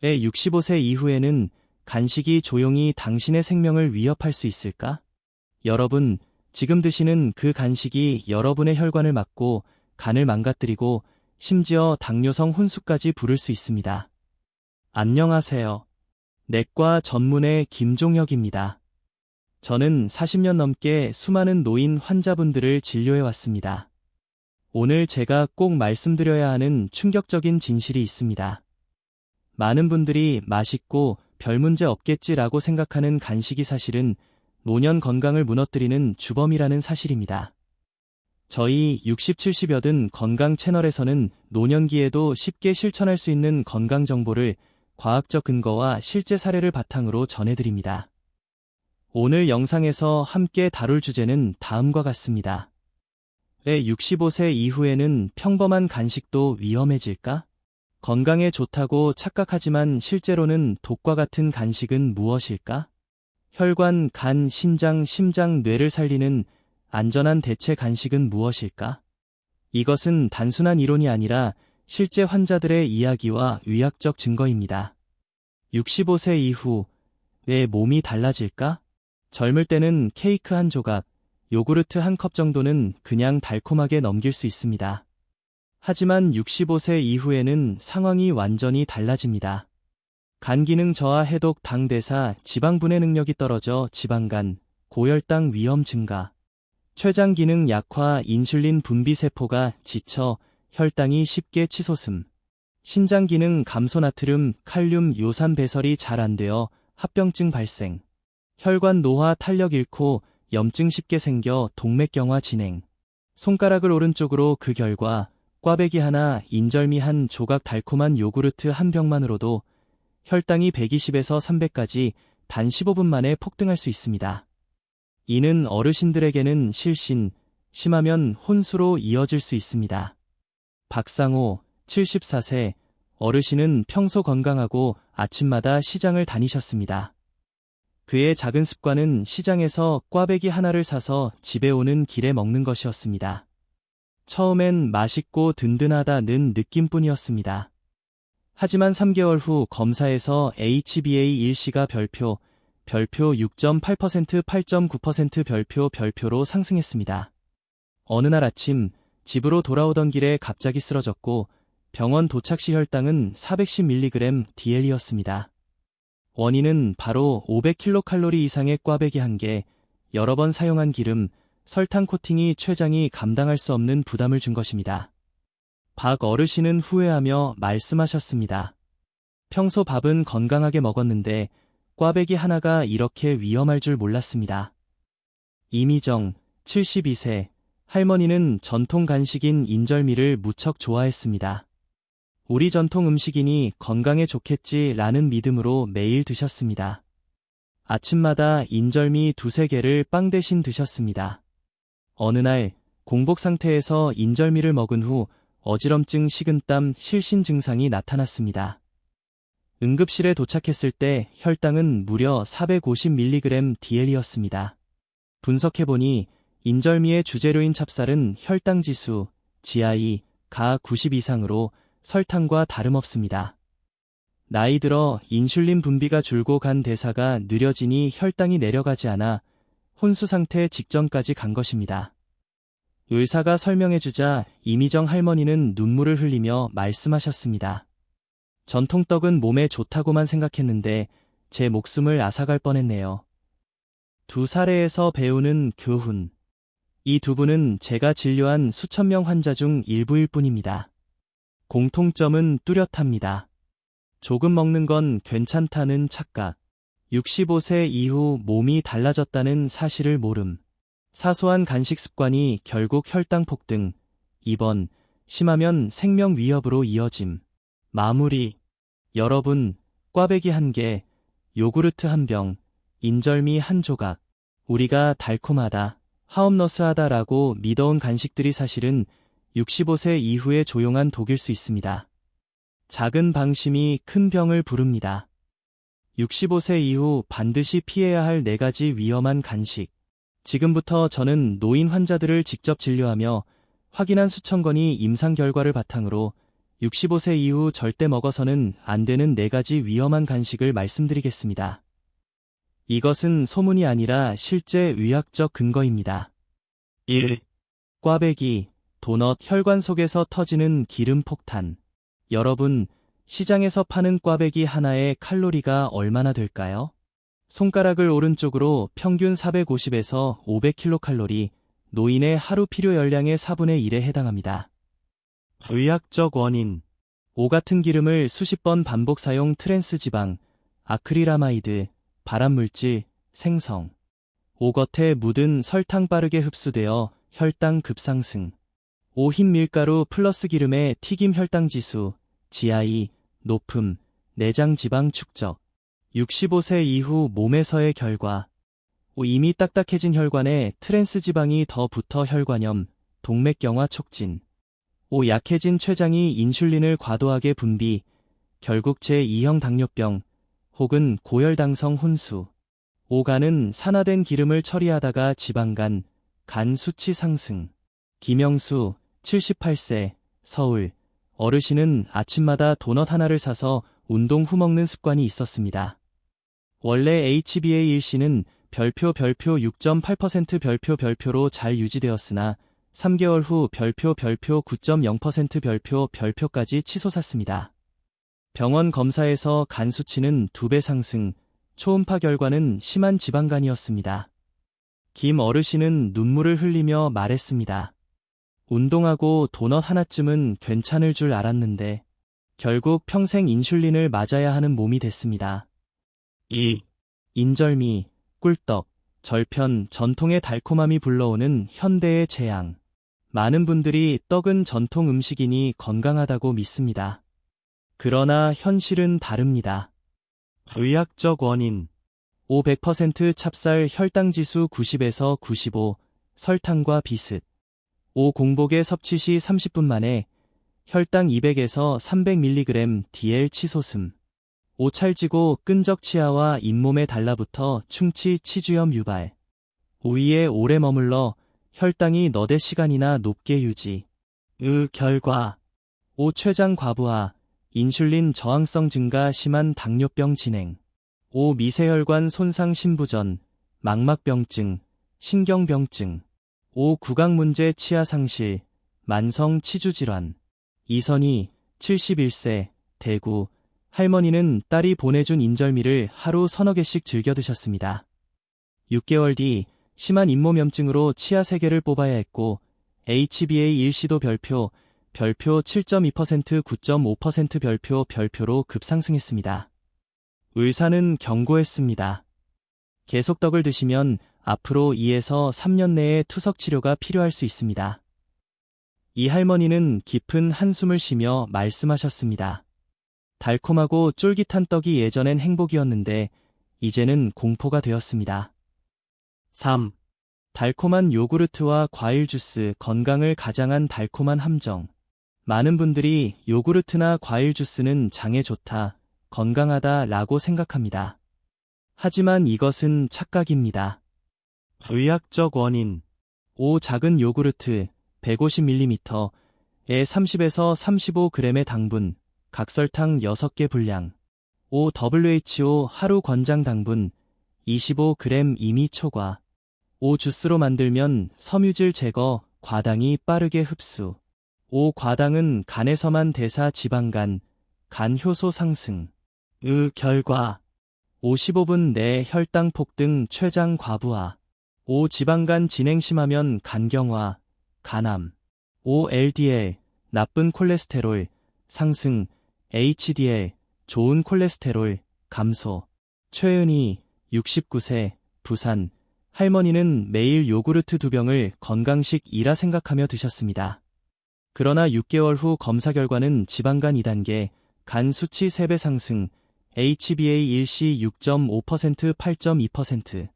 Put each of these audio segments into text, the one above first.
65세 이후에는 간식이 조용히 당신의 생명을 위협할 수 있을까? 여러분, 지금 드시는 그 간식이 여러분의 혈관을 막고 간을 망가뜨리고 심지어 당뇨성 혼수까지 부를 수 있습니다. 안녕하세요. 내과 전문의 김종혁입니다. 저는 40년 넘게 수많은 노인 환자분들을 진료해왔습니다. 오늘 제가 꼭 말씀드려야 하는 충격적인 진실이 있습니다. 많은 분들이 맛있고 별 문제 없겠지라고 생각하는 간식이 사실은 노년 건강을 무너뜨리는 주범이라는 사실입니다. 저희 60, 70여든 건강 채널에서는 노년기에도 쉽게 실천할 수 있는 건강 정보를 과학적 근거와 실제 사례를 바탕으로 전해드립니다. 오늘 영상에서 함께 다룰 주제는 다음과 같습니다. 왜 65세 이후에는 평범한 간식도 위험해질까? 건강에 좋다고 착각하지만 실제로는 독과 같은 간식은 무엇일까? 혈관, 간, 신장, 심장, 뇌를 살리는 안전한 대체 간식은 무엇일까? 이것은 단순한 이론이 아니라 실제 환자들의 이야기와 의학적 증거입니다. 65세 이후 왜 몸이 달라질까? 젊을 때는 케이크 한 조각, 요구르트 한 컵 정도는 그냥 달콤하게 넘길 수 있습니다. 하지만 65세 이후에는 상황이 완전히 달라집니다. 간 기능 저하, 해독, 당 대사, 지방 분해 능력이 떨어져 지방간, 고혈당 위험 증가, 췌장 기능 약화, 인슐린 분비 세포가 지쳐 혈당이 쉽게 치솟음, 신장 기능 감소, 나트륨, 칼륨, 요산 배설이 잘 안 되어 합병증 발생, 혈관 노화, 탄력 잃고 염증 쉽게 생겨 동맥경화 진행, 손가락을 오른쪽으로 그 결과 꽈배기 하나, 인절미 한 조각, 달콤한 요구르트 한 병만으로도 혈당이 120에서 300까지 단 15분 만에 폭등할 수 있습니다. 이는 어르신들에게는 실신, 심하면 혼수로 이어질 수 있습니다. 박상호, 74세, 어르신은 평소 건강하고 아침마다 시장을 다니셨습니다. 그의 작은 습관은 시장에서 꽈배기 하나를 사서 집에 오는 길에 먹는 것이었습니다. 처음엔 맛있고 든든하다는 느낌뿐이었습니다. 하지만 3개월 후 검사에서 HbA1c가 별표 6.8%, 8.9% 별표로 상승했습니다. 어느 날 아침 집으로 돌아오던 길에 갑자기 쓰러졌고 병원 도착 시 혈당은 410mg DL이었습니다. 원인은 바로 500kcal 이상의 꽈배기 한 개, 여러 번 사용한 기름, 설탕 코팅이 췌장이 감당할 수 없는 부담을 준 것입니다. 박 어르신은 후회하며 말씀하셨습니다. 평소 밥은 건강하게 먹었는데 꽈배기 하나가 이렇게 위험할 줄 몰랐습니다. 이미정, 72세, 할머니는 전통 간식인 인절미를 무척 좋아했습니다. 우리 전통 음식이니 건강에 좋겠지라는 믿음으로 매일 드셨습니다. 아침마다 인절미 2~3개를 빵 대신 드셨습니다. 어느 날 공복 상태에서 인절미를 먹은 후 어지럼증, 식은땀, 실신 증상이 나타났습니다. 응급실에 도착했을 때 혈당은 무려 450mg DL이었습니다. 분석해보니 인절미의 주재료인 찹쌀은 혈당지수, GI, 가 90 이상으로 설탕과 다름없습니다. 나이 들어 인슐린 분비가 줄고 간 대사가 느려지니 혈당이 내려가지 않아 혼수 상태 직전까지 간 것입니다. 의사가 설명해주자 이미정 할머니는 눈물을 흘리며 말씀하셨습니다. 전통떡은 몸에 좋다고만 생각했는데 제 목숨을 앗아갈 뻔했네요. 두 사례에서 배우는 교훈. 이 두 분은 제가 진료한 수천 명 환자 중 일부일 뿐입니다. 공통점은 뚜렷합니다. 조금 먹는 건 괜찮다는 착각, 65세 이후 몸이 달라졌다는 사실을 모름, 사소한 간식 습관이 결국 혈당 폭등, 입원, 심하면 생명 위협으로 이어짐. 마무리. 여러분, 꽈배기 한 개, 요구르트 한 병, 인절미 한 조각, 우리가 달콤하다, 하엄너스하다라고 믿어온 간식들이 사실은 65세 이후에 조용한 독일 수 있습니다. 작은 방심이 큰 병을 부릅니다. 65세 이후 반드시 피해야 할 4가지 위험한 간식. 지금부터 저는 노인 환자들을 직접 진료하며 확인한 수천 건의 임상 결과를 바탕으로 65세 이후 절대 먹어서는 안 되는 4가지 위험한 간식을 말씀드리겠습니다. 이것은 소문이 아니라 실제 의학적 근거입니다. 1. 꽈배기, 도넛, 혈관 속에서 터지는 기름 폭탄. 여러분, 시장에서 파는 꽈배기 하나의 칼로리가 얼마나 될까요? 손가락을 오른쪽으로 평균 450에서 500kcal, 노인의 하루 필요 열량의 4분의 1에 해당합니다. 의학적 원인. 오 같은 기름을 수십 번 반복 사용 트랜스 지방, 아크릴아마이드, 발암물질, 생성. 오 겉에 묻은 설탕 빠르게 흡수되어 혈당 급상승. 오 흰 밀가루 플러스 기름의 튀김 혈당 지수, GI, 높음, 내장 지방 축적. 65세 이후 몸에서의 결과. 오 이미 딱딱해진 혈관에 트랜스 지방이 더 붙어 혈관염, 동맥경화 촉진. 오 약해진 췌장이 인슐린을 과도하게 분비, 결국 제2형 당뇨병, 혹은 고혈당성 혼수. 오 간은 산화된 기름을 처리하다가 지방간, 간 수치 상승. 김영수, 78세, 서울. 어르신은 아침마다 도넛 하나를 사서 운동 후 먹는 습관이 있었습니다. 원래 HbA1c는 별표 6.8% 별표로 잘 유지되었으나 3개월 후 별표 9.0% 별표까지 치솟았습니다. 병원 검사에서 간 수치는 2배 상승, 초음파 결과는 심한 지방간이었습니다. 김 어르신은 눈물을 흘리며 말했습니다. 운동하고 도넛 하나쯤은 괜찮을 줄 알았는데 결국 평생 인슐린을 맞아야 하는 몸이 됐습니다. 2. 인절미, 꿀떡, 절편, 전통의 달콤함이 불러오는 현대의 재앙. 많은 분들이 떡은 전통 음식이니 건강하다고 믿습니다. 그러나 현실은 다릅니다. 의학적 원인. 100% 찹쌀 혈당지수 90에서 95, 설탕과 비슷. 공복에 섭취 시 30분 만에 혈당 200에서 300mg DL 치솟음. 찰지고 끈적 치아와 잇몸에 달라붙어 충치 치주염 유발. 위에 오래 머물러 혈당이 너댓 시간이나 높게 유지. 결과. 췌장 과부하, 인슐린 저항성 증가 심한 당뇨병 진행. 미세혈관 손상 신부전, 망막병증, 신경병증. 구강문제 치아 상실, 만성 치주질환. 이선희, 71세, 대구. 할머니는 딸이 보내준 인절미를 하루 서너 개씩 즐겨 드셨습니다. 6개월 뒤 심한 잇몸염증으로 치아 3개를 뽑아야 했고 HbA1c도 별표 7.2% 9.5% 별표로 급상승했습니다. 의사는 경고했습니다. 계속 떡을 드시면 앞으로 2에서 3년 내에 투석 치료가 필요할 수 있습니다. 이 할머니는 깊은 한숨을 쉬며 말씀하셨습니다. 달콤하고 쫄깃한 떡이 예전엔 행복이었는데 이제는 공포가 되었습니다. 3. 달콤한 요구르트와 과일 주스, 건강을 가장한 달콤한 함정. 많은 분들이 요구르트나 과일 주스는 장에 좋다, 건강하다 라고 생각합니다. 하지만 이것은 착각입니다. 의학적 원인. 작은 요구르트 150ml에 30에서 35g의 당분, 각설탕 6개 분량. WHO 하루 권장 당분 25g 이미 초과. 주스로 만들면 섬유질 제거, 과당이 빠르게 흡수. 과당은 간에서만 대사 지방간, 간 효소 상승. 결과. 15분 내 혈당 폭등 췌장 과부하. 지방간 진행 심하면 간경화, 간암. LDL, 나쁜 콜레스테롤, 상승. HDL, 좋은 콜레스테롤, 감소. 최은희, 69세, 부산. 할머니는 매일 요구르트 2병을 건강식 이라 생각하며 드셨습니다. 그러나 6개월 후 검사 결과는 지방간 2단계, 간 수치 3배 상승, HbA1c 6.5% 8.2%.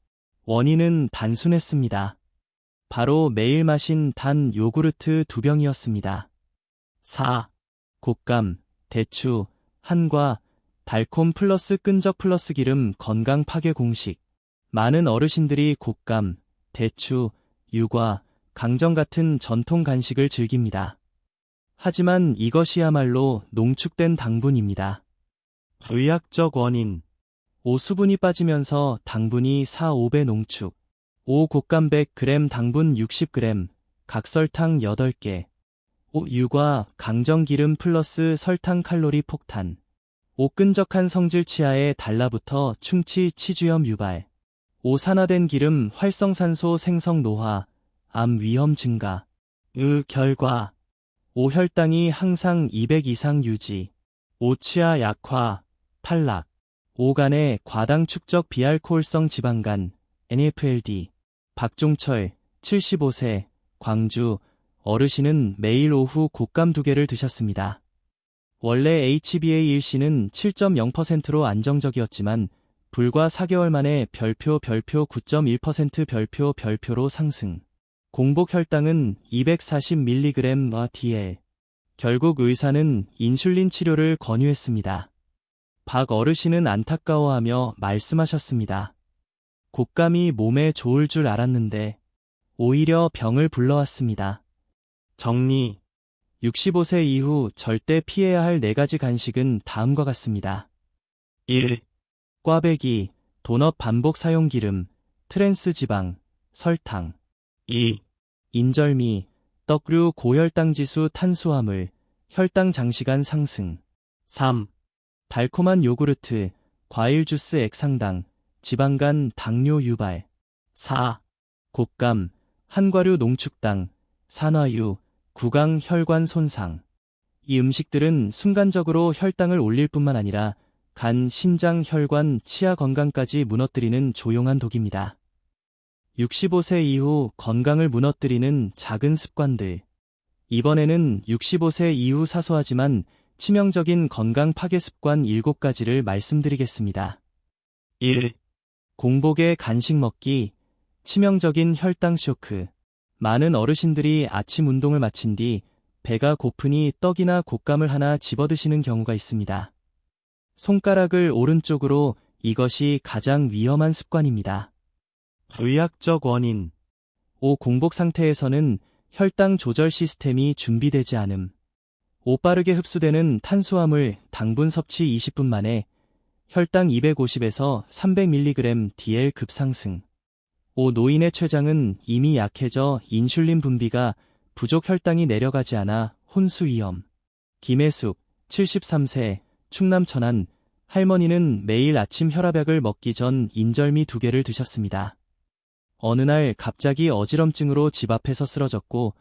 원인은 단순했습니다. 바로 매일 마신 단 요구르트 2병이었습니다. 4. 곶감, 대추, 한과, 달콤 플러스 끈적 플러스 기름 건강 파괴 공식. 많은 어르신들이 곶감, 대추, 유과, 강정 같은 전통 간식을 즐깁니다. 하지만 이것이야말로 농축된 당분입니다. 의학적 원인, 5. 수분이 빠지면서 당분이 4, 5배 농축. 5. 곶감 100g 당분 60g, 각설탕 8개. 5. 유과, 강정기름 플러스 설탕 칼로리 폭탄. 5. 끈적한 성질 치아에 달라붙어 충치 치주염 유발. 5. 산화된 기름 활성산소 생성 노화, 암 위험 증가. 결과, 5. 혈당이 항상 200 이상 유지. 5. 치아 약화, 탈락. 5. 간의 과당 축적 비알코올성 지방간, NAFLD. 박종철, 75세, 광주, 어르신은 매일 오후 곶감 2개를 드셨습니다. 원래 HbA1c는 7.0%로 안정적이었지만 불과 4개월 만에 별표 9.1% 별표로 상승. 공복 혈당은 240mg/dl. 결국 의사는 인슐린 치료를 권유했습니다. 박 어르신은 안타까워하며 말씀하셨습니다. 곶감이 몸에 좋을 줄 알았는데 오히려 병을 불러왔습니다. 정리, 65세 이후 절대 피해야 할 4가지 간식은 다음과 같습니다. 1. 꽈배기, 도넛 반복 사용 기름, 트랜스 지방, 설탕. 2. 인절미, 떡류 고혈당 지수 탄수화물, 혈당 장시간 상승. 3. 달콤한 요구르트, 과일 주스 액상당, 지방간 당뇨 유발. 4. 곶감, 한과류 농축당, 산화유, 구강 혈관 손상. 이 음식들은 순간적으로 혈당을 올릴 뿐만 아니라 간, 신장, 혈관, 치아 건강까지 무너뜨리는 조용한 독입니다. 65세 이후 건강을 무너뜨리는 작은 습관들. 이번에는 65세 이후 사소하지만 치명적인 건강 파괴 습관 7가지를 말씀드리겠습니다. 1. 공복에 간식 먹기, 치명적인 혈당 쇼크. 많은 어르신들이 아침 운동을 마친 뒤 배가 고프니 떡이나 곶감을 하나 집어드시는 경우가 있습니다. 손가락을 오른쪽으로, 이것이 가장 위험한 습관입니다. 의학적 원인, 5. 공복 상태에서는 혈당 조절 시스템이 준비되지 않음. 5. 빠르게 흡수되는 탄수화물, 당분 섭취 20분 만에 혈당 250에서 300mg DL 급상승. 5. 노인의 췌장은 이미 약해져 인슐린 분비가 부족, 혈당이 내려가지 않아 혼수 위험. 김혜숙, 73세, 충남 천안, 할머니는 매일 아침 혈압약을 먹기 전 인절미 2개를 드셨습니다. 어느 날 갑자기 어지럼증으로 집 앞에서 쓰러졌고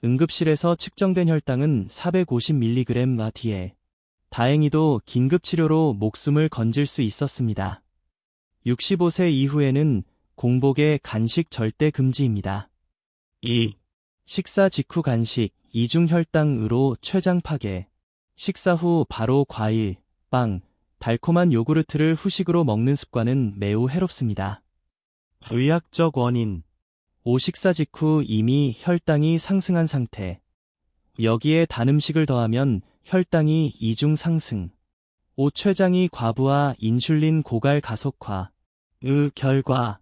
응급실에서 측정된 혈당은 450mg/dl. 다행히도 긴급치료로 목숨을 건질 수 있었습니다. 65세 이후에는 공복에 간식 절대 금지입니다. 2. 식사 직후 간식, 이중혈당으로 췌장 파괴. 식사 후 바로 과일, 빵, 달콤한 요구르트를 후식으로 먹는 습관은 매우 해롭습니다. 의학적 원인, 5. 식사 직후 이미 혈당이 상승한 상태. 여기에 단 음식을 더하면 혈당이 이중 상승. 5. 췌장이 과부하, 인슐린 고갈 가속화. 결과,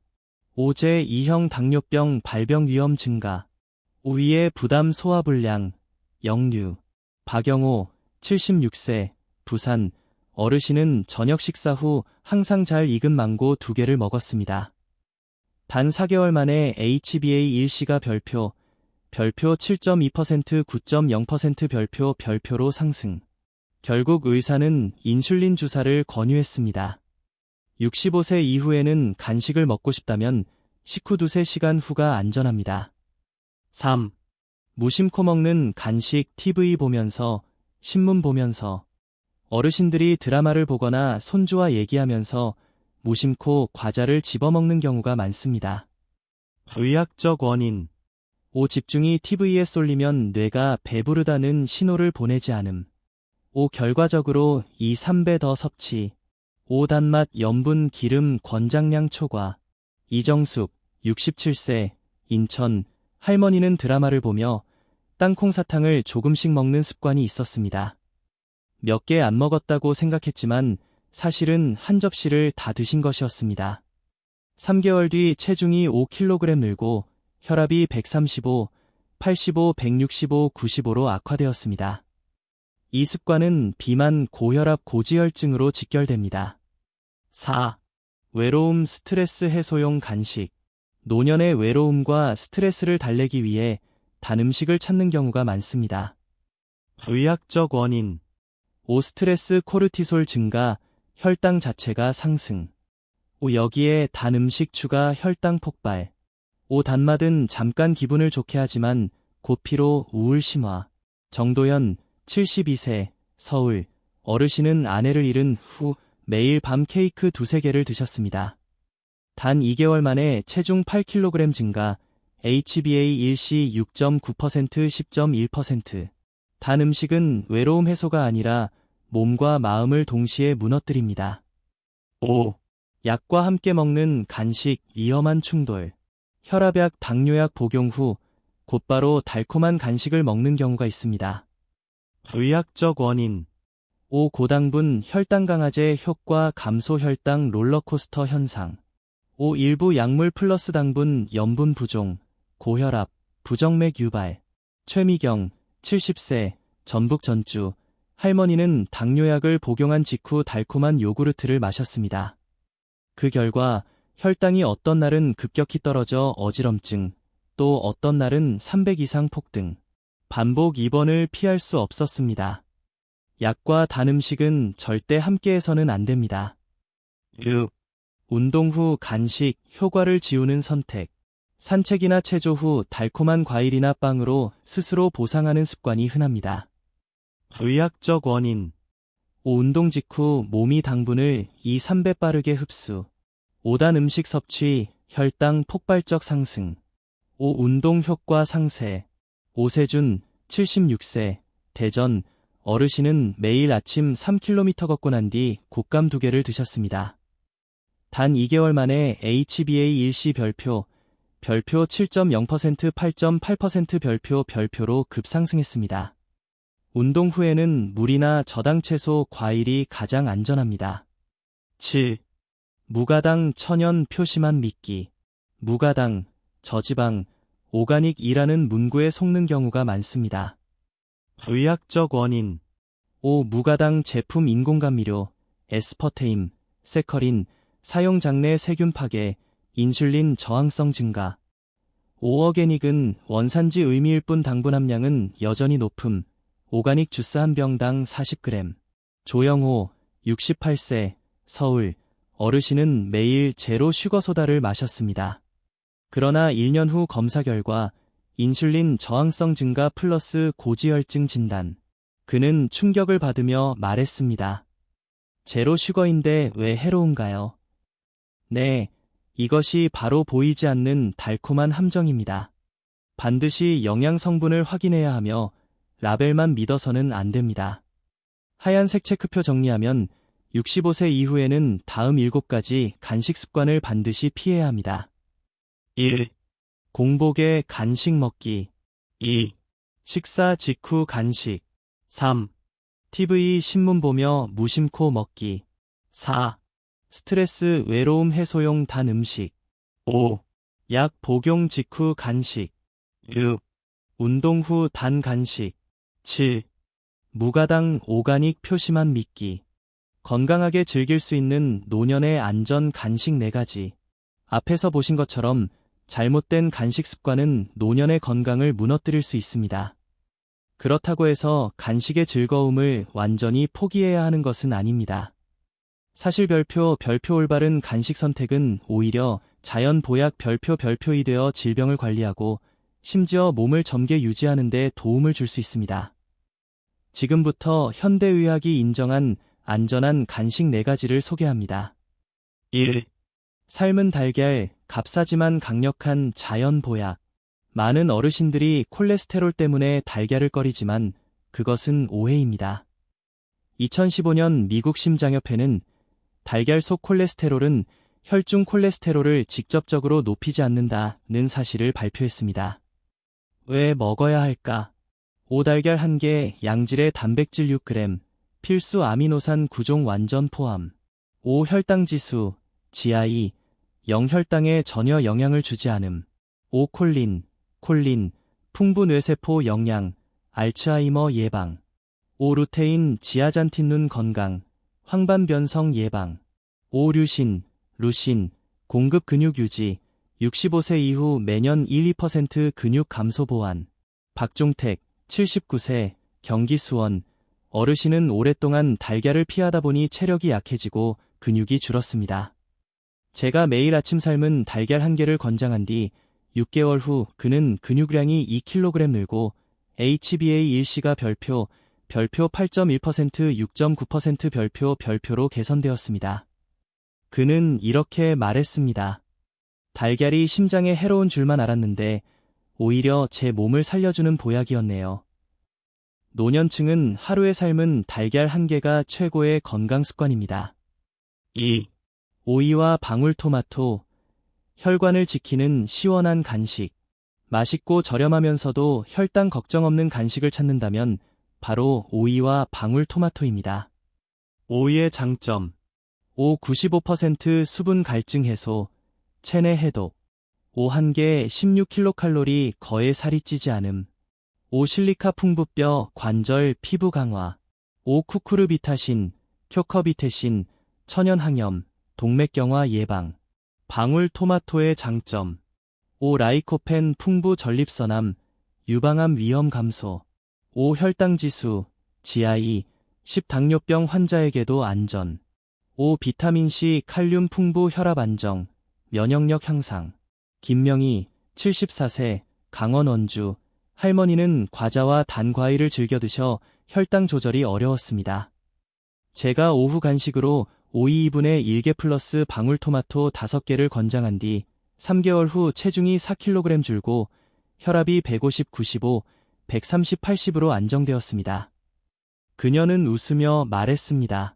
5. 제2형 당뇨병 발병 위험 증가. 5. 위의 부담 소화불량, 역류. 박영호, 76세, 부산, 어르신은 저녁 식사 후 항상 잘 익은 망고 2개를 먹었습니다. 단 4개월 만에 HbA1c가 별표 7.2%, 9.0% 별표로 상승. 결국 의사는 인슐린 주사를 권유했습니다. 65세 이후에는 간식을 먹고 싶다면 식후 2-3시간 후가 안전합니다. 3. 무심코 먹는 간식, TV 보면서, 신문 보면서. 어르신들이 드라마를 보거나 손주와 얘기하면서 무심코 과자를 집어먹는 경우가 많습니다. 의학적 원인, 5. 집중이 TV에 쏠리면 뇌가 배부르다는 신호를 보내지 않음. 5. 결과적으로 2-3배 더 섭취. 5. 단맛, 염분, 기름, 권장량 초과. 이정숙, 67세, 인천, 할머니는 드라마를 보며 땅콩 사탕을 조금씩 먹는 습관이 있었습니다. 몇 개 안 먹었다고 생각했지만 사실은 한 접시를 다 드신 것이었습니다. 3개월 뒤 체중이 5kg 늘고 혈압이 135, 85, 165, 95로 악화되었습니다. 이 습관은 비만, 고혈압, 고지혈증으로 직결됩니다. 4. 외로움, 스트레스 해소용 간식. 노년의 외로움과 스트레스를 달래기 위해 단 음식을 찾는 경우가 많습니다. 의학적 원인. 5. 스트레스, 코르티솔 증가, 혈당 자체가 상승. 5. 여기에 단 음식 추가, 혈당 폭발. 5. 단맛은 잠깐 기분을 좋게 하지만 곧 피로, 우울 심화. 정도현, 72세, 서울. 어르신은 아내를 잃은 후 매일 밤 케이크 2~3개를 드셨습니다. 단 2개월 만에 체중 8kg 증가, HbA1c 6.9%, 10.1%. 단 음식은 외로움 해소가 아니라 몸과 마음을 동시에 무너뜨립니다. 5. 약과 함께 먹는 간식, 위험한 충돌. 혈압약, 당뇨약 복용 후 곧바로 달콤한 간식을 먹는 경우가 있습니다. 의학적 원인. 5. 고당분, 혈당 강화제 효과 감소, 혈당 롤러코스터 현상. 5. 일부 약물 플러스 당분, 염분 부종, 고혈압, 부정맥 유발. 최미경, 70세, 전북 전주. 할머니는 당뇨약을 복용한 직후 달콤한 요구르트를 마셨습니다. 그 결과 혈당이 어떤 날은 급격히 떨어져 어지럼증, 또 어떤 날은 300 이상 폭등. 반복 입원을 피할 수 없었습니다. 약과 단 음식은 절대 함께해서는 안 됩니다. 6. 운동 후 간식, 효과를 지우는 선택. 산책이나 체조 후 달콤한 과일이나 빵으로 스스로 보상하는 습관이 흔합니다. 의학적 원인. 5. 운동 직후 몸이 당분을 2~3배 빠르게 흡수. 5단 음식 섭취, 혈당 폭발적 상승. 5. 운동 효과 상쇄. 오세준, 76세, 대전. 어르신은 매일 아침 3km 걷고 난 뒤 곶감 2개를 드셨습니다. 단 2개월 만에 HbA1c 별표 7.0%, 8.8% 별표로 급상승했습니다. 운동 후에는 물이나 저당 채소, 과일이 가장 안전합니다. 7. 무가당, 천연, 표시만 믿기. 무가당, 저지방, 오가닉이라는 문구에 속는 경우가 많습니다. 의학적 원인. 5. 무가당 제품 인공감미료, 에스퍼테임, 세커린, 사용 장내 세균 파괴, 인슐린 저항성 증가. 5. 어게닉은 원산지 의미일 뿐 당분 함량은 여전히 높음. 오가닉 주스 한 병당 40g. 조영호, 68세, 서울. 어르신은 매일 제로 슈거 소다를 마셨습니다. 그러나 1년 후 검사 결과 인슐린 저항성 증가 플러스 고지혈증 진단. 그는 충격을 받으며 말했습니다. 제로 슈거인데 왜 해로운가요? 네, 이것이 바로 보이지 않는 달콤한 함정입니다. 반드시 영양 성분을 확인해야 하며 라벨만 믿어서는 안 됩니다. 하얀색 체크표 정리하면 65세 이후에는 다음 7가지 간식 습관을 반드시 피해야 합니다. 1. 공복에 간식 먹기. 2. 식사 직후 간식. 3. TV 신문 보며 무심코 먹기. 4. 스트레스 외로움 해소용 단 음식. 5. 약 복용 직후 간식. 6. 운동 후 단 간식. 7. 무가당 오가닉 표시만 믿기. 건강하게 즐길 수 있는 노년의 안전 간식 4가지. 앞에서 보신 것처럼 잘못된 간식 습관은 노년의 건강을 무너뜨릴 수 있습니다. 그렇다고 해서 간식의 즐거움을 완전히 포기해야 하는 것은 아닙니다. 사실 별표 올바른 간식 선택은 오히려 자연 보약 별표이 되어 질병을 관리하고 심지어 몸을 젊게 유지하는 데 도움을 줄 수 있습니다. 지금부터 현대의학이 인정한 안전한 간식 4가지를 소개합니다. 1. 삶은 달걀, 값싸지만 강력한 자연 보약. 많은 어르신들이 콜레스테롤 때문에 달걀을 꺼리지만 그것은 오해입니다. 2015년 미국 심장협회는 달걀 속 콜레스테롤은 혈중 콜레스테롤을 직접적으로 높이지 않는다는 사실을 발표했습니다. 왜 먹어야 할까? 오달걀 1개, 양질의 단백질 6g, 필수 아미노산 9종 완전 포함. 5. 혈당지수, GI, 0 혈당에 전혀 영향을 주지 않음. 5. 콜린, 풍부 뇌세포 영양, 알츠하이머 예방. 5. 루테인, 지아잔틴 건강, 황반 변성 예방. 5. 류신, 루신, 공급 근육 유지, 65세 이후 매년 1-2% 근육 감소 보완. 박종택, 79세, 경기 수원. 어르신은 오랫동안 달걀을 피하다 보니 체력이 약해지고 근육이 줄었습니다. 제가 매일 아침 삶은 달걀 1개를 권장한 뒤 6개월 후 그는 근육량이 2kg 늘고 HbA1c가 별표 8.1%, 6.9% 별표로 개선되었습니다. 그는 이렇게 말했습니다. 달걀이 심장에 해로운 줄만 알았는데 오히려 제 몸을 살려주는 보약이었네요. 노년층은 하루의 삶은 달걀 1개가 최고의 건강 습관입니다. 2. 오이와 방울토마토, 혈관을 지키는 시원한 간식. 맛있고 저렴하면서도 혈당 걱정 없는 간식을 찾는다면 바로 오이와 방울토마토입니다. 오이의 장점. 5. 95% 수분 갈증 해소, 체내 해독. 5. 1개 16kcal, 거의 살이 찌지 않음. 5. 실리카 풍부뼈, 관절, 피부 강화. 5. 쿠쿠르비타신, 쿄커비테신, 천연항염, 동맥경화 예방. 방울토마토의 장점. 5. 라이코펜 풍부 전립선암, 유방암 위험 감소. 5. 혈당지수, GI, 10 당뇨병 환자에게도 안전. 5. 비타민C 칼륨 풍부 혈압 안정, 면역력 향상. 김명희, 74세, 강원 원주. 할머니는 과자와 단과일을 즐겨 드셔 혈당 조절이 어려웠습니다. 제가 오후 간식으로 오이 2분의 1개 플러스 방울토마토 5개를 권장한 뒤 3개월 후 체중이 4kg 줄고 혈압이 150, 95, 130, 80으로 안정되었습니다. 그녀는 웃으며 말했습니다.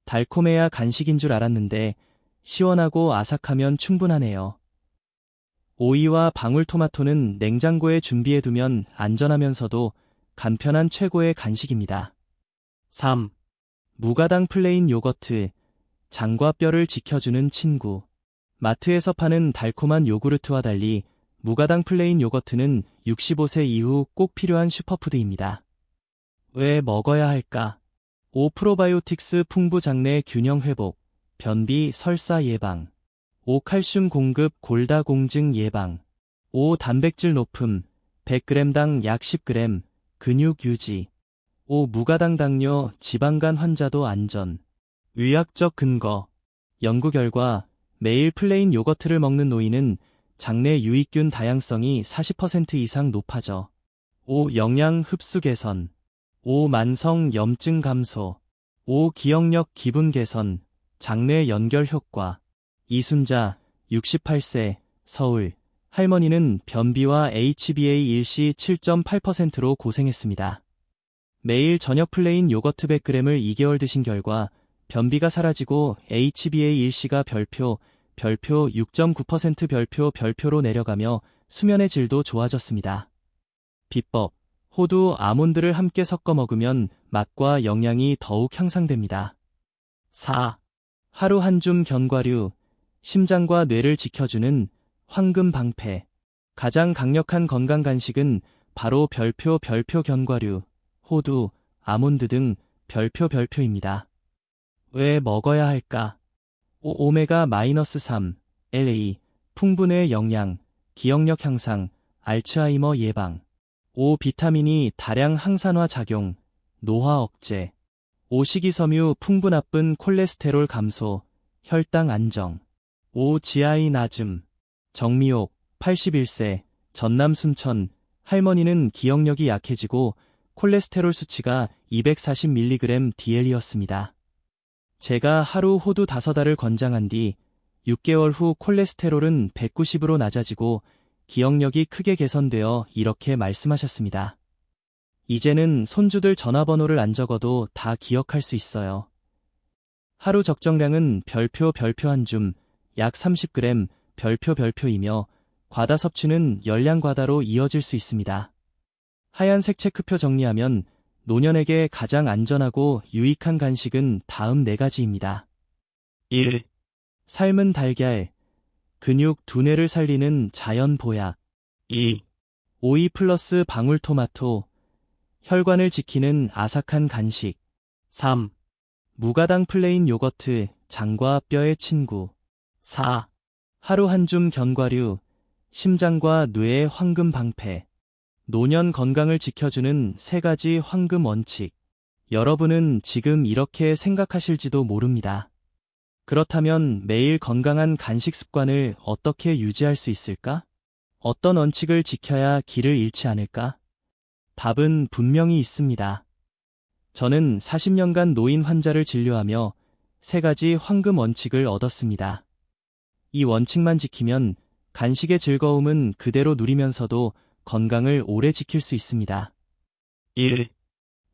달콤해야 간식인 줄 알았는데 시원하고 아삭하면 충분하네요. 오이와 방울토마토는 냉장고에 준비해두면 안전하면서도 간편한 최고의 간식입니다. 3. 무가당 플레인 요거트, 장과 뼈를 지켜주는 친구. 마트에서 파는 달콤한 요구르트와 달리 무가당 플레인 요거트는 65세 이후 꼭 필요한 슈퍼푸드입니다. 왜 먹어야 할까? 5. 프로바이오틱스 풍부 장내 균형 회복, 변비, 설사 예방. 5. 칼슘 공급, 골다공증 예방. 5. 단백질 높음, 100g당 약 10g, 근육 유지. 5. 무가당 당뇨, 지방간 환자도 안전. 의학적 근거. 연구 결과 매일 플레인 요거트를 먹는 노인은 장내 유익균 다양성이 40% 이상 높아져. 5. 영양 흡수 개선. 5. 만성 염증 감소. 5. 기억력 기분 개선, 장내 연결 효과. 이순자, 68세, 서울. 할머니는 변비와 HbA1c 7.8%로 고생했습니다. 매일 저녁 플레인 요거트 100g을 2개월 드신 결과 변비가 사라지고 HbA1c가 별표 6.9% 별표로 내려가며 수면의 질도 좋아졌습니다. 비법. 호두, 아몬드를 함께 섞어 먹으면 맛과 영양이 더욱 향상됩니다. 4. 하루 한 줌 견과류, 심장과 뇌를 지켜주는 황금 방패. 가장 강력한 건강 간식은 바로 별표 견과류, 호두, 아몬드 등 별표입니다. 왜 먹어야 할까? 5. 오메가-3, LA, 풍분의 영양, 기억력 향상, 알츠하이머 예방. 5. 비타민이 다량 항산화 작용, 노화 억제. 5. 식이섬유 풍부 나쁜 콜레스테롤 감소, 혈당 안정. 5. GI 낮음. 정미옥, 81세, 전남 순천. 할머니는 기억력이 약해지고 콜레스테롤 수치가 240mg DL이었습니다. 제가 하루 호두 5알을 권장한 뒤 6개월 후 콜레스테롤은 190으로 낮아지고 기억력이 크게 개선되어 이렇게 말씀하셨습니다. 이제는 손주들 전화번호를 안 적어도 다 기억할 수 있어요. 하루 적정량은 별표 한 줌, 약 30g, 별표이며 과다 섭취는 열량 과다로 이어질 수 있습니다. 하얀색 체크표 정리하면 노년에게 가장 안전하고 유익한 간식은 다음 4가지입니다. 1. 삶은 달걀, 근육 두뇌를 살리는 자연 보약. 2. 오이 플러스 방울토마토, 혈관을 지키는 아삭한 간식. 3, 무가당 플레인 요거트, 장과 뼈의 친구. 4, 하루 한 줌 견과류, 심장과 뇌의 황금 방패. 노년 건강을 지켜주는 3가지 황금 원칙. 여러분은 지금 이렇게 생각하실지도 모릅니다. 그렇다면 매일 건강한 간식 습관을 어떻게 유지할 수 있을까? 어떤 원칙을 지켜야 길을 잃지 않을까? 답은 분명히 있습니다. 저는 40년간 노인 환자를 진료하며 3가지 황금 원칙을 얻었습니다. 이 원칙만 지키면 간식의 즐거움은 그대로 누리면서도 건강을 오래 지킬 수 있습니다. 1,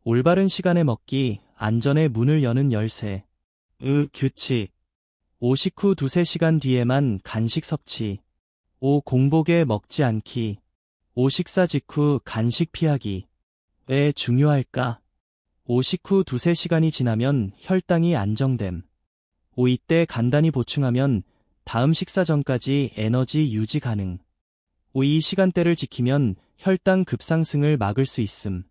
올바른 시간에 먹기, 안전의 문을 여는 열쇠. 규칙. 5 식후 2~3시간 뒤에만 간식 섭취. 5 공복에 먹지 않기. 5 식사 직후 간식 피하기. 왜 중요할까? 5 식후 2~3시간이 지나면 혈당이 안정됨. 5 이때 간단히 보충하면 다음 식사 전까지 에너지 유지 가능. 5 이 시간대를 지키면 혈당 급상승을 막을 수 있음.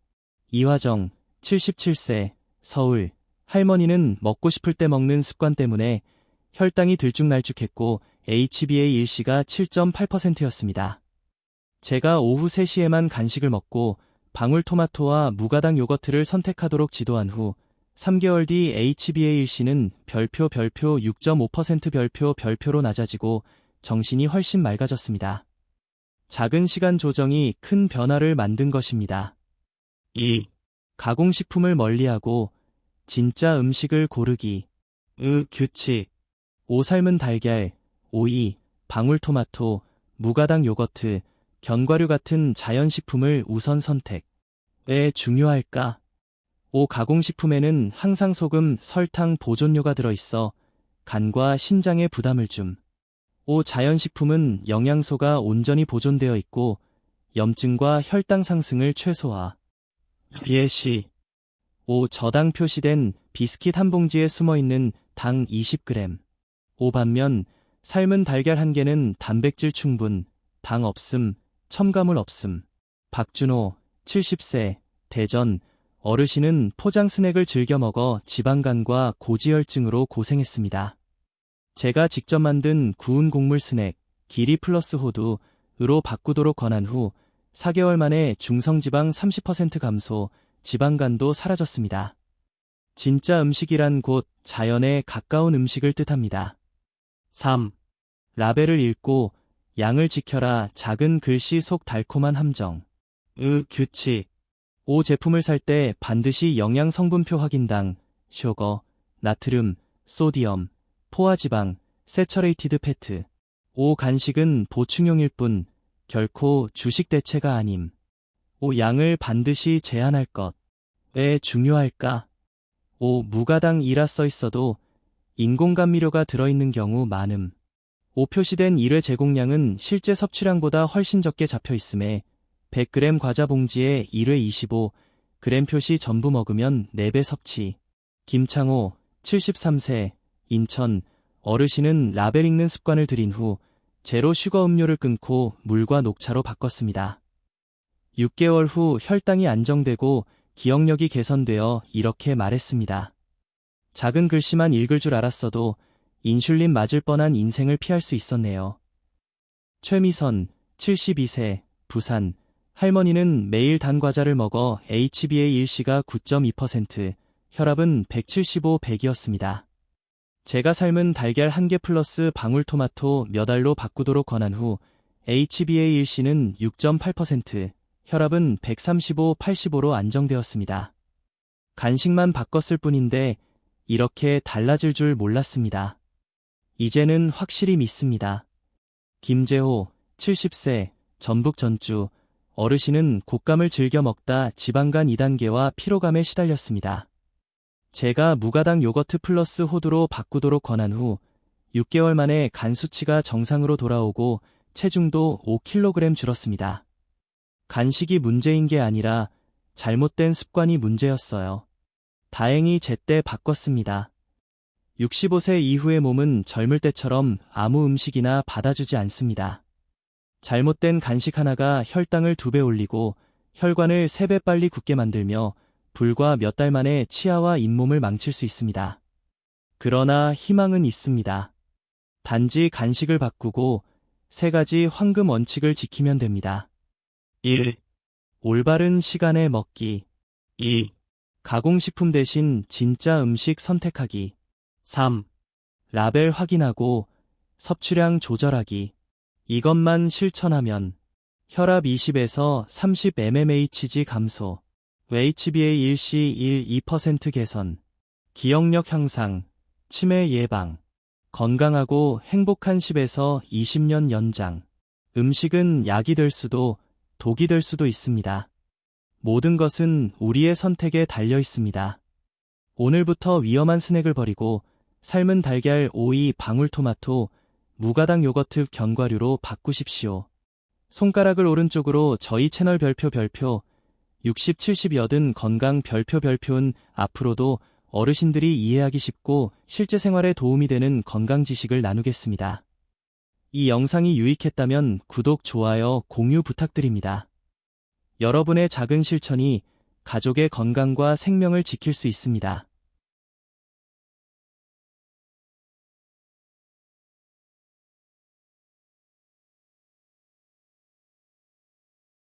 이화정, 77세, 서울. 할머니는 먹고 싶을 때 먹는 습관 때문에 혈당이 들쭉날쭉했고 HbA1c가 7.8%였습니다. 제가 오후 3시에만 간식을 먹고 방울토마토와 무가당 요거트를 선택하도록 지도한 후 3개월 뒤 HbA1c는 별표 6.5% 별표로 낮아지고 정신이 훨씬 맑아졌습니다. 작은 시간 조정이 큰 변화를 만든 것입니다. 2, 가공식품을 멀리하고 진짜 음식을 고르기. 규칙. 5 삶은 달걀, 오이, 방울토마토, 무가당 요거트, 견과류 같은 자연식품을 우선 선택. 왜 중요할까? 5 가공식품에는 항상 소금, 설탕, 보존료가 들어있어 간과 신장에 부담을 줌. 5 자연식품은 영양소가 온전히 보존되어 있고 염증과 혈당 상승을 최소화. 예시. 5 저당 표시된 비스킷 한 봉지에 숨어있는 당 20g. 5 반면 삶은 달걀 1개는 단백질 충분, 당 없음, 첨가물 없음. 박준호, 70세, 대전. 어르신은 포장 스낵을 즐겨 먹어 지방간과 고지혈증으로 고생했습니다. 제가 직접 만든 구운 곡물 스낵, 기리 플러스 호두로 바꾸도록 권한 후 4개월 만에 중성지방 30% 감소, 지방간도 사라졌습니다. 진짜 음식이란 곧 자연에 가까운 음식을 뜻합니다. 3. 라벨을 읽고 양을 지켜라. 작은 글씨 속 달콤한 함정. 규칙. 5 제품을 살 때 반드시 영양 성분표 확인당, 슈거, 나트륨, 소디엄, 포화지방, 세처레이티드 패트. 5 간식은 보충용일 뿐 결코 주식 대체가 아님. 5 양을 반드시 제한할 것. 왜 중요할까? 5 무가당이라 써 있어도 인공감미료가 들어있는 경우 많음. 5 표시된 1회 제공량은 실제 섭취량보다 훨씬 적게 잡혀 있음에 100g 과자 봉지에 1회 25g 표시 전부 먹으면 4배 섭취. 김창호, 73세, 인천. 어르신은 라벨 읽는 습관을 들인 후 제로 슈거 음료를 끊고 물과 녹차로 바꿨습니다. 6개월 후 혈당이 안정되고 기억력이 개선되어 이렇게 말했습니다. 작은 글씨만 읽을 줄 알았어도 인슐린 맞을 뻔한 인생을 피할 수 있었네요. 최미선, 72세, 부산. 할머니는 매일 단 과자를 먹어 HbA1c가 9.2%, 혈압은 175/100이었습니다. 제가 삶은 달걀 1개 플러스 방울토마토 몇 알로 바꾸도록 권한 후 HbA1c는 6.8%, 혈압은 135/85로 안정되었습니다. 간식만 바꿨을 뿐인데 이렇게 달라질 줄 몰랐습니다. 이제는 확실히 믿습니다. 김재호, 70세, 전북 전주. 어르신은 곶감을 즐겨 먹다 지방간 2단계와 피로감에 시달렸습니다. 제가 무가당 요거트 플러스 호두로 바꾸도록 권한 후 6개월 만에 간 수치가 정상으로 돌아오고 체중도 5kg 줄었습니다. 간식이 문제인 게 아니라 잘못된 습관이 문제였어요. 다행히 제때 바꿨습니다. 65세 이후의 몸은 젊을 때처럼 아무 음식이나 받아주지 않습니다. 잘못된 간식 하나가 혈당을 2배 올리고 혈관을 3배 빨리 굳게 만들며 불과 몇 달 만에 치아와 잇몸을 망칠 수 있습니다. 그러나 희망은 있습니다. 단지 간식을 바꾸고 3가지 황금 원칙을 지키면 됩니다. 1, 올바른 시간에 먹기, 2, 가공식품 대신 진짜 음식 선택하기, 3. 라벨 확인하고 섭취량 조절하기. 이것만 실천하면 혈압 20에서 30 mmHg 감소, HbA1c 2% 개선, 기억력 향상, 치매 예방, 건강하고 행복한 10에서 20년 연장. 음식은 약이 될 수도 독이 될 수도 있습니다. 모든 것은 우리의 선택에 달려 있습니다. 오늘부터 위험한 스낵을 버리고 삶은 달걀, 오이, 방울토마토, 무가당 요거트, 견과류로 바꾸십시오. 손가락을 오른쪽으로 저희 채널 별표 60, 70, 80 건강 별표은 앞으로도 어르신들이 이해하기 쉽고 실제 생활에 도움이 되는 건강 지식을 나누겠습니다. 이 영상이 유익했다면 구독, 좋아요, 공유 부탁드립니다. 여러분의 작은 실천이 가족의 건강과 생명을 지킬 수 있습니다.